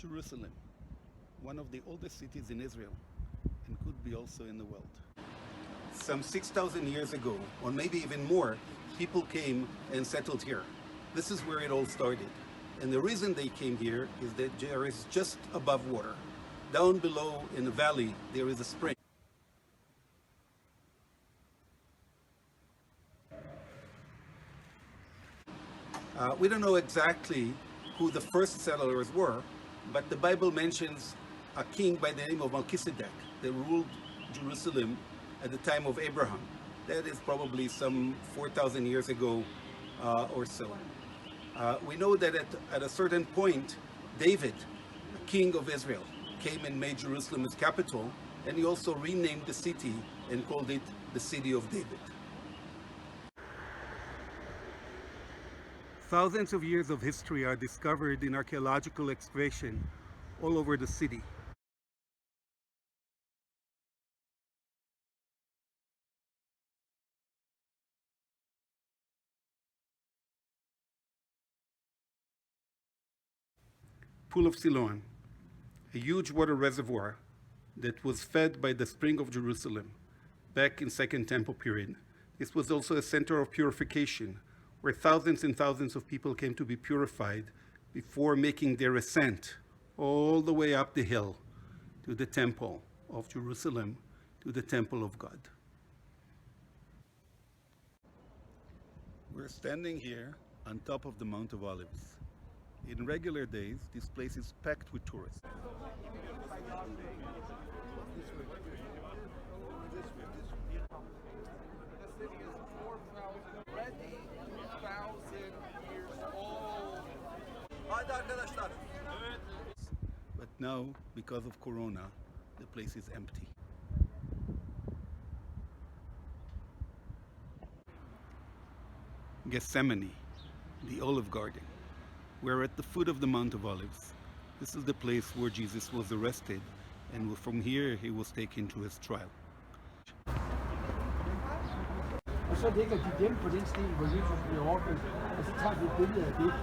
Jerusalem, one of the oldest cities in Israel, and could be also in the world. Some 6,000 years ago, or maybe even more, people came and settled here. This is where it all started. And the reason they came here is that there is just above water. Down below in the valley, there is a spring. We don't know exactly who the first settlers were, but the Bible mentions a king by the name of Melchizedek that ruled Jerusalem at the time of Abraham. That is probably some 4,000 years ago or so. We know that at a certain point, David, king of Israel, came and made Jerusalem his capital, and he also renamed the city and called it the City of David. Thousands of years of history are discovered in archaeological excavation all over the city. Pool of Siloam, a huge water reservoir that was fed by the spring of Jerusalem back in Second Temple period. This was also a center of purification, where thousands and thousands of people came to be purified before making their ascent all the way up the hill to the temple of Jerusalem, to the temple of God. We're standing here on top of the Mount of Olives. In regular days, this place is packed with tourists. But now, because of Corona, the place is empty. Gethsemane, the Olive Garden. We're at the foot of the Mount of Olives. This is the place where Jesus was arrested, and from here he was taken to his trial. Og så ligger de dem på den sten, hvor Jesus bliver overgivet, og så tager vi et billede af det.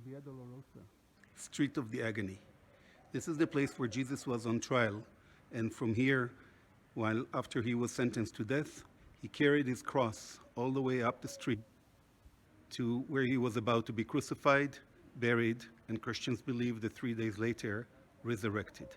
Via Dolorosa. Street of the Agony. This is the place where Jesus was on trial, and from here, after he was sentenced to death, he carried his cross all the way up the street to where he was about to be crucified, buried, and Christians believe that 3 days later, resurrected.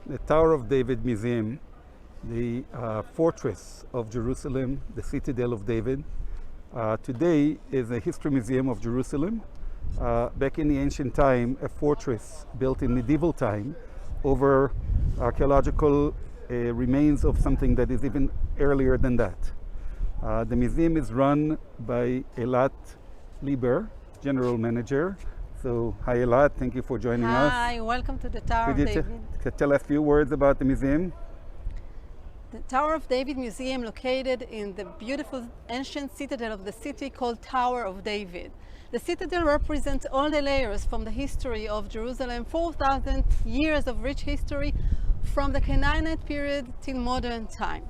the Tower of David Museum, the fortress of Jerusalem, the citadel of David. Today is a history museum of Jerusalem. Back in the ancient time, a fortress built in medieval time over archaeological remains of something that is even earlier than that. The museum is run by Elat Lieber, General Manager. So, hi Elat, thank you for joining us. Hi, welcome to the Tower of David. Could you tell us a few words about the museum? The Tower of David Museum, located in the beautiful ancient citadel of the city called Tower of David. The citadel represents all the layers from the history of Jerusalem, 4,000 years of rich history from the Canaanite period till modern time.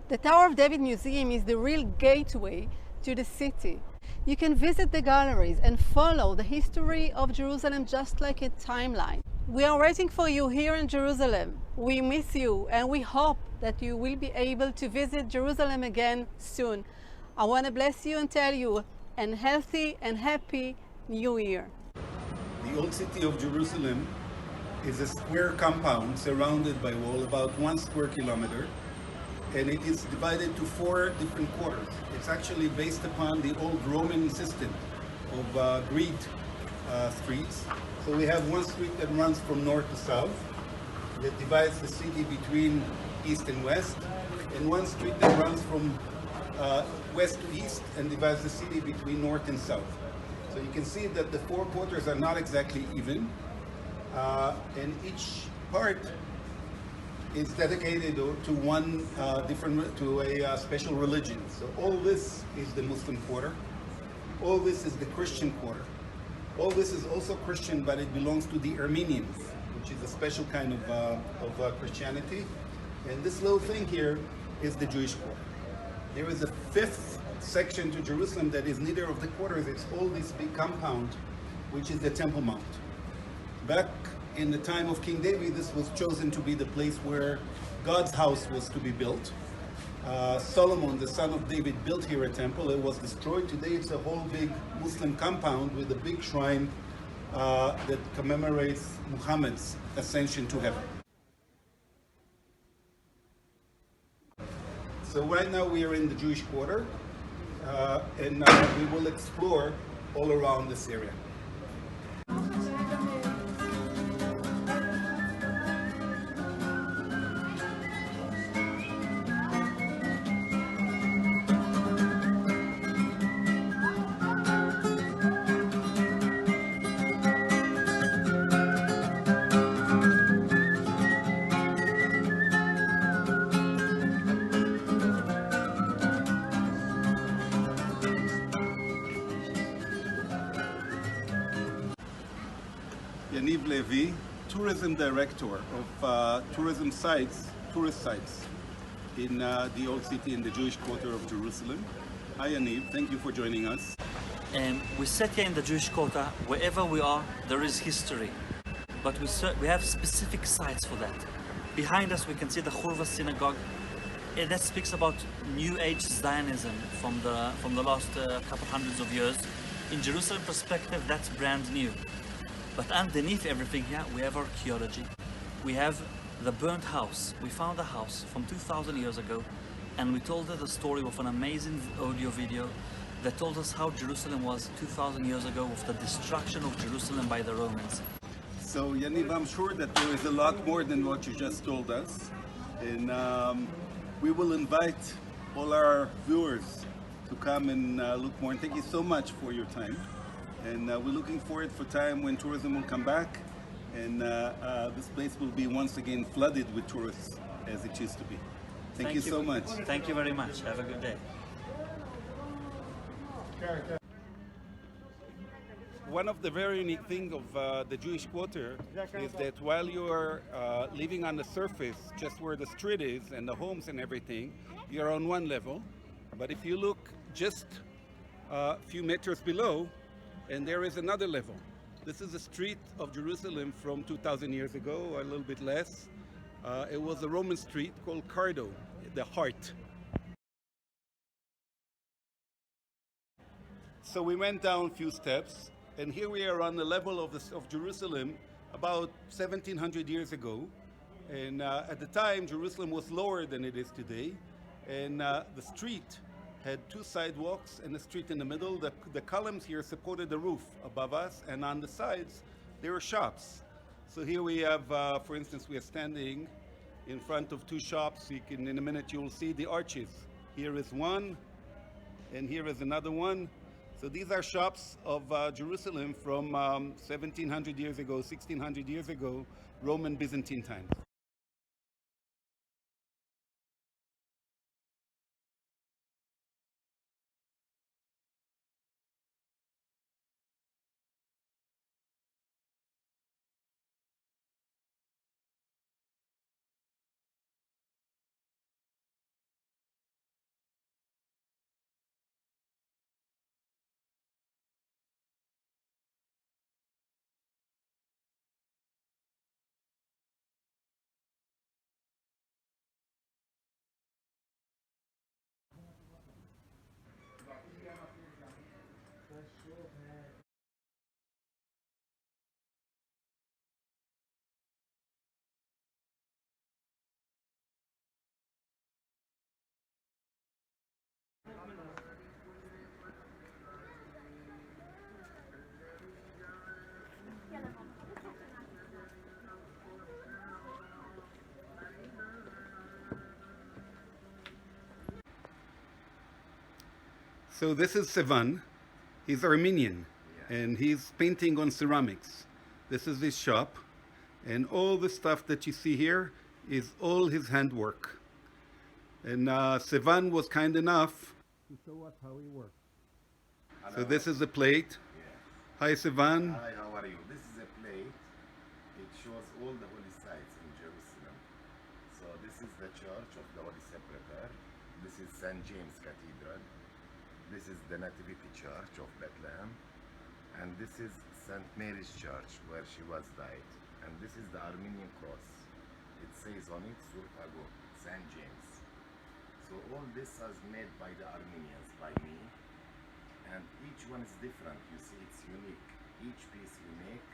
The Tower of David Museum is the real gateway to the city. You can visit the galleries and follow the history of Jerusalem just like a timeline. We are waiting for you here in Jerusalem. We miss you and we hope that you will be able to visit Jerusalem again soon. I want to bless you and tell you a healthy and happy New Year. The old city of Jerusalem is a square compound surrounded by wall, about 1 square kilometer, and it is divided to 4 different quarters. It's actually based upon the old Roman system of grid streets. So we have one street that runs from north to south, that divides the city between east and west, and one street that runs from west to east and divides the city between north and south. So you can see that the 4 quarters are not exactly even, and each part is dedicated to one a special religion. So all this is the Muslim quarter, all this is the Christian quarter. All this is also Christian, but it belongs to the Armenians, which is a special kind of Christianity. And this little thing here is the Jewish quarter. There is a 5th section to Jerusalem that is neither of the quarters. It's all this big compound, which is the Temple Mount. Back in the time of King David, this was chosen to be the place where God's house was to be built. Solomon, the son of David, built here a temple. It was destroyed. Today it's a whole big Muslim compound with a big shrine that commemorates Muhammad's ascension to heaven. So right now we are in the Jewish quarter, and we will explore all around this area. Yaniv Levi, tourism director of tourist sites in the old city in the Jewish quarter of Jerusalem. Hi Yaniv, thank you for joining us. We sit here in the Jewish quarter. Wherever we are, there is history, but we have specific sites for that. Behind us we can see the Churva synagogue. That speaks about New Age Zionism from the last couple hundreds of years. In Jerusalem perspective, that's brand new. But underneath everything here, we have archaeology. We have the burnt house. We found a house from 2,000 years ago, and we told her the story of an amazing audio video that told us how Jerusalem was 2,000 years ago with the destruction of Jerusalem by the Romans. So Yaniv, I'm sure that there is a lot more than what you just told us, and we will invite all our viewers to come and look more. And thank you so much for your time. And we're looking forward for time when tourism will come back, and this place will be once again flooded with tourists as it used to be. Thank you so much. Thank you very much. Have a good day. One of the very unique things of the Jewish quarter is that while you are living on the surface, just where the street is and the homes and everything, you're on one level. But if you look just a few meters below, and there is another level. This is a street of Jerusalem from 2,000 years ago, or a little bit less. It was a Roman street called Cardo, the heart. So we went down a few steps, and here we are on the level of Jerusalem about 1,700 years ago. And at the time, Jerusalem was lower than it is today. And the street had two sidewalks and a street in the middle. The columns here supported the roof above us, and on the sides, there were shops. So here we have, for instance, we are standing in front of two shops. You can, in a minute, you will see the arches. Here is one, and here is another one. So these are shops of Jerusalem from 1700 years ago, 1600 years ago, Roman Byzantine times. So this is Sevan. He's Armenian, and he's painting on ceramics. This is his shop, and all the stuff that you see here is all his handwork. And Sevan was kind enough to show us how he works. Hello. So this is a plate. Yes. Hi, Sevan. Hi, how are you? This is a plate. It shows all the holy sites in Jerusalem. So this is the Church of the Holy Sepulchre. This is St. James Cathedral. This is the Nativity Church of Bethlehem. And this is St. Mary's Church, where she was died. And this is the Armenian cross. It says on it, Surtago, St. James. So all this is made by the Armenians, by me. And each one is different. You see, it's unique. Each piece you make,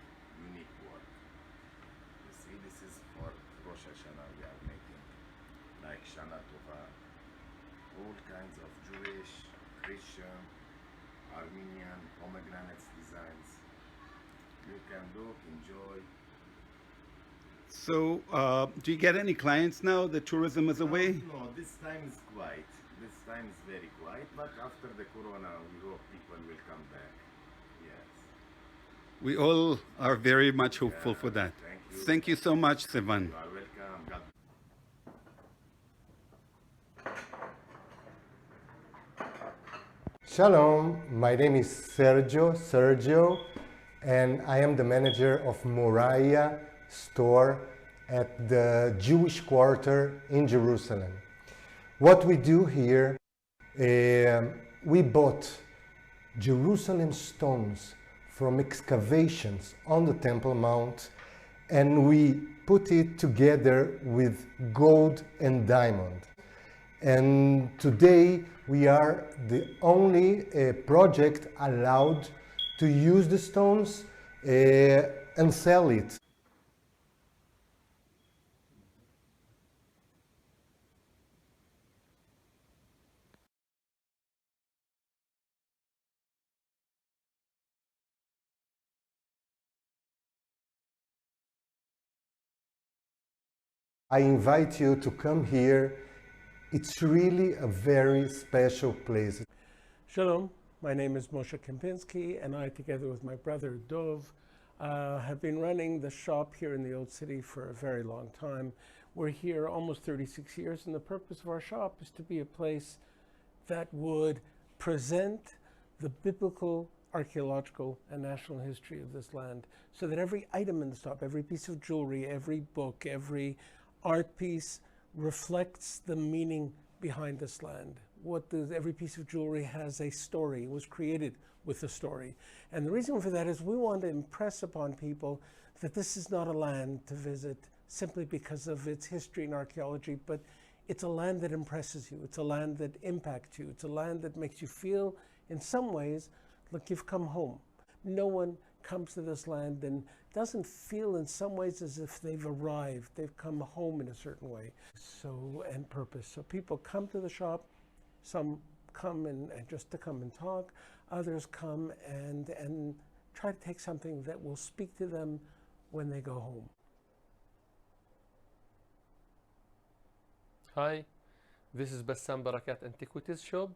unique work. You see, this is for Rosh Hashanah we are making, like Shana Tova, all kinds of Jewish, Christian, Armenian, pomegranates designs. You can look, enjoy. So do you get any clients now that tourism is away? No, this time is quiet. This time is very quiet, but after the corona, we hope people will come back. Yes. We all are very much hopeful for that. Thank you. Thank you so much, Sevan. You are welcome. God Shalom, my name is Sergio, and I am the manager of Moriah store at the Jewish quarter in Jerusalem. What we do here, we bought Jerusalem stones from excavations on the Temple Mount, and we put it together with gold and diamond. And today we are the only project allowed to use the stones and sell it. I invite you to come here. It's really a very special place. Shalom, my name is Moshe Kempinski, and I, together with my brother Dov, have been running the shop here in the Old City for a very long time. We're here almost 36 years, and the purpose of our shop is to be a place that would present the biblical, archaeological, and national history of this land, so that every item in the shop, every piece of jewelry, every book, every art piece reflects the meaning behind this land. Every piece of jewelry has a story, was created with a story. And the reason for that is we want to impress upon people that this is not a land to visit simply because of its history and archaeology, but it's a land that impresses you. It's a land that impacts you. It's a land that makes you feel, in some ways, like you've come home. No one comes to this land and doesn't feel in some ways as if they've arrived, they've come home in a certain way, and purpose. So people come to the shop, some come and just to come and talk, others come and try to take something that will speak to them when they go home. Hi, this is Bassam Barakat Antiquities Shop.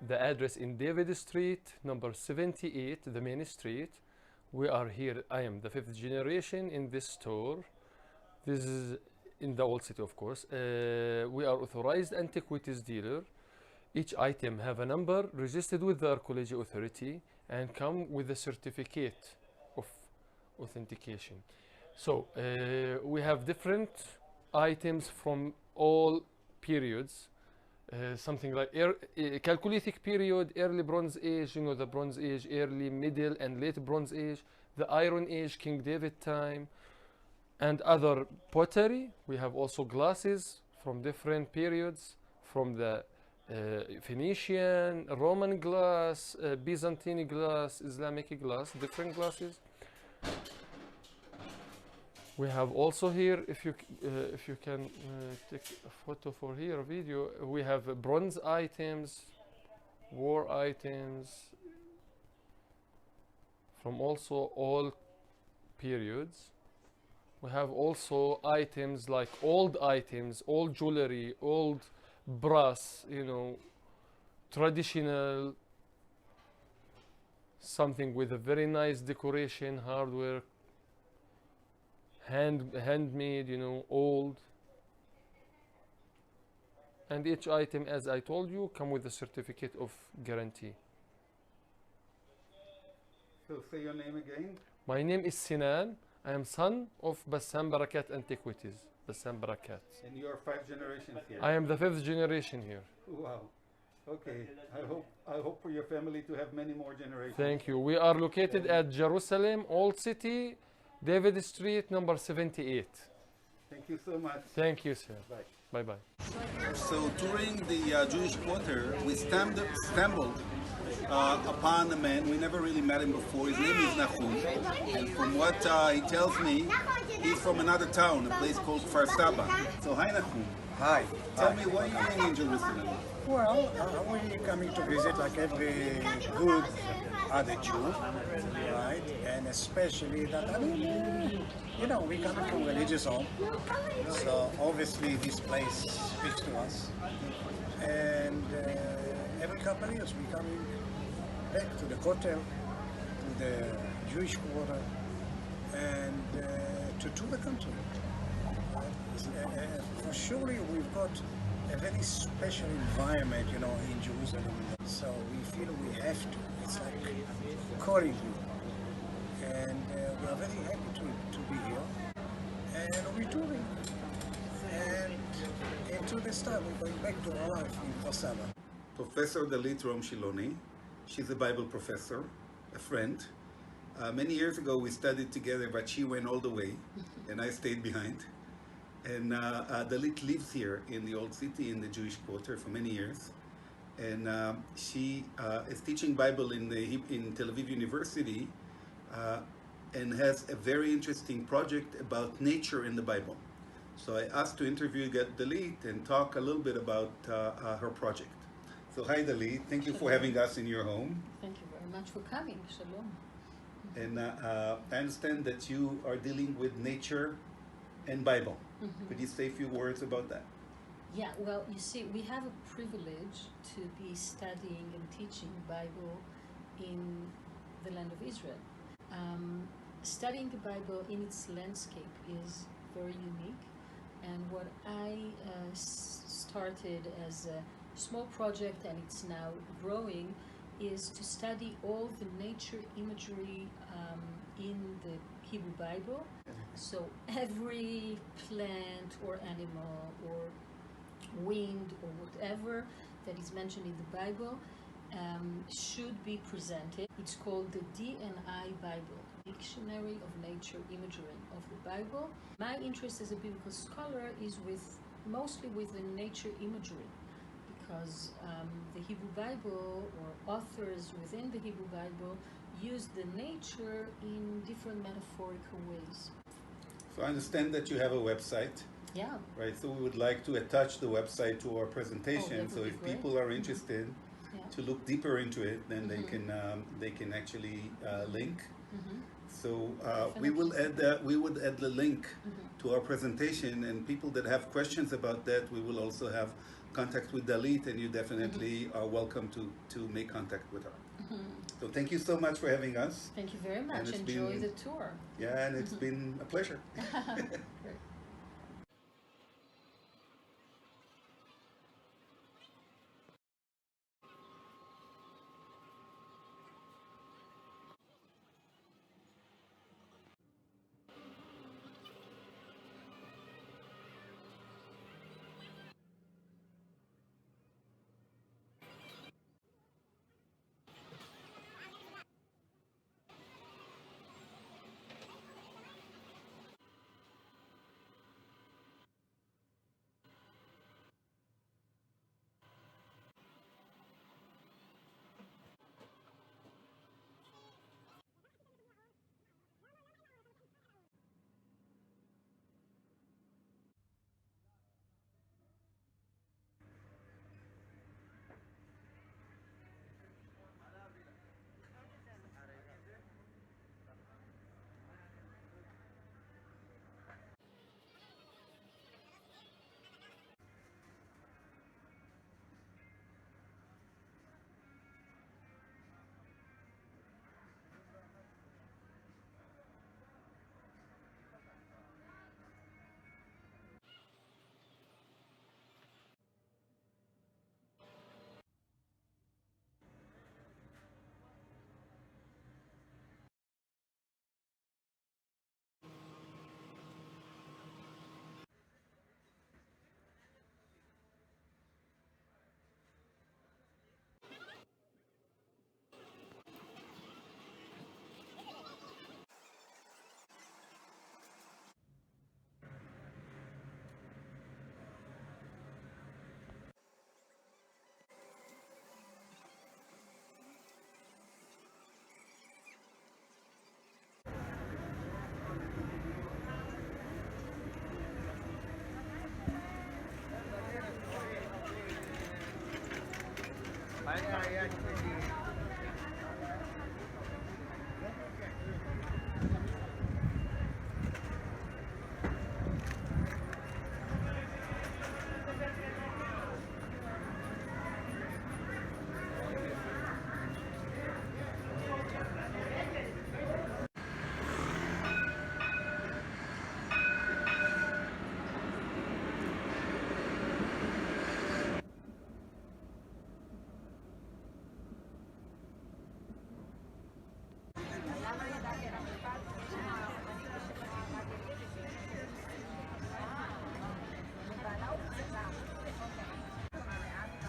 The address in David Street, number 78, the main street. We are here. I am the 5th generation in this store. This is in the old city, of course. We are authorized antiquities dealer. Each item have a number registered with the archaeology authority and come with a certificate of authentication. So we have different items from all periods, something like Chalcolithic period, early Bronze Age, the Bronze Age, early, middle, and late Bronze Age, the Iron Age, King David time, and other pottery. We have also glasses from different periods, from the Phoenician, Roman glass, Byzantine glass, Islamic glass, different glasses. We have also here, if you can take a photo for here, a video, we have bronze items, war items from also all periods. We have also items like old items, old jewelry, old brass, traditional, something with a very nice decoration, hardware, handmade, old. And each item, as I told you, come with a certificate of guarantee. So say your name again. My name is Sinan. I am son of Bassam Barakat Antiquities. Bassam Barakat. And you are 5 generations here. I am the 5th generation here. Wow. Okay. I hope for your family to have many more generations. Thank you. We are located at Jerusalem, Old City, David Street, number 78. Thank you so much. Thank you, sir. Bye. Bye-bye. So touring the Jewish quarter, we stumbled upon a man. We never really met him before. His name is Nahum, and from what he tells me, he's from another town, a place called Kfar Saba. So hi Nahum. Hi. Tell me, what are you doing in Jerusalem? Well, we're coming to visit like every good other Jew, right? And especially that, we're coming from religious home, so obviously this place speaks to us. And every couple of years we're coming back to the Kotel, to the Jewish quarter, and to the country. For surely we've got a very special environment, in Jerusalem. So we feel we have to. It's like calling you. And we are very happy to be here. And we're touring. And into this time, we're going back to our life in Kfar Saba. Professor Dalit Rom Shiloni. She's a Bible professor, a friend. Many years ago we studied together, but she went all the way, and I stayed behind. And Dalit lives here in the Old City, in the Jewish quarter, for many years. And she is teaching Bible in Tel Aviv University, and has a very interesting project about nature in the Bible. So I asked to interview Dalit and talk a little bit about her project. So hi Dalit, thank you for having us in your home. Thank you very much for coming. Shalom. And I understand that you are dealing with nature and Bible. Mm-hmm. Could you say a few words about that? Yeah, well, you see, we have a privilege to be studying and teaching Bible in the land of Israel. Studying the Bible in its landscape is very unique. And what I started as a small project, and it's now growing, is to study all the nature imagery in the Hebrew Bible. So every plant or animal or wind or whatever that is mentioned in the Bible should be presented. It's called the D&I Bible, Dictionary of Nature Imagery of the Bible. My interest as a biblical scholar is mostly with the nature imagery, because the Hebrew Bible, or authors within the Hebrew Bible, use the nature in different metaphorical ways. So I understand that you have a website, Yeah. right? So we would like to attach the website to our presentation. Oh, that So would if be great. people are interested Yeah. to look deeper into it, then they can actually link. So we would add the link to our presentation, and people that have questions about that, we will also have contact with Dalit, and you definitely are welcome to make contact with her. So thank you so much for having us. Thank you very much. it's Enjoy been- the tour. Yeah, and it's been a pleasure. Great.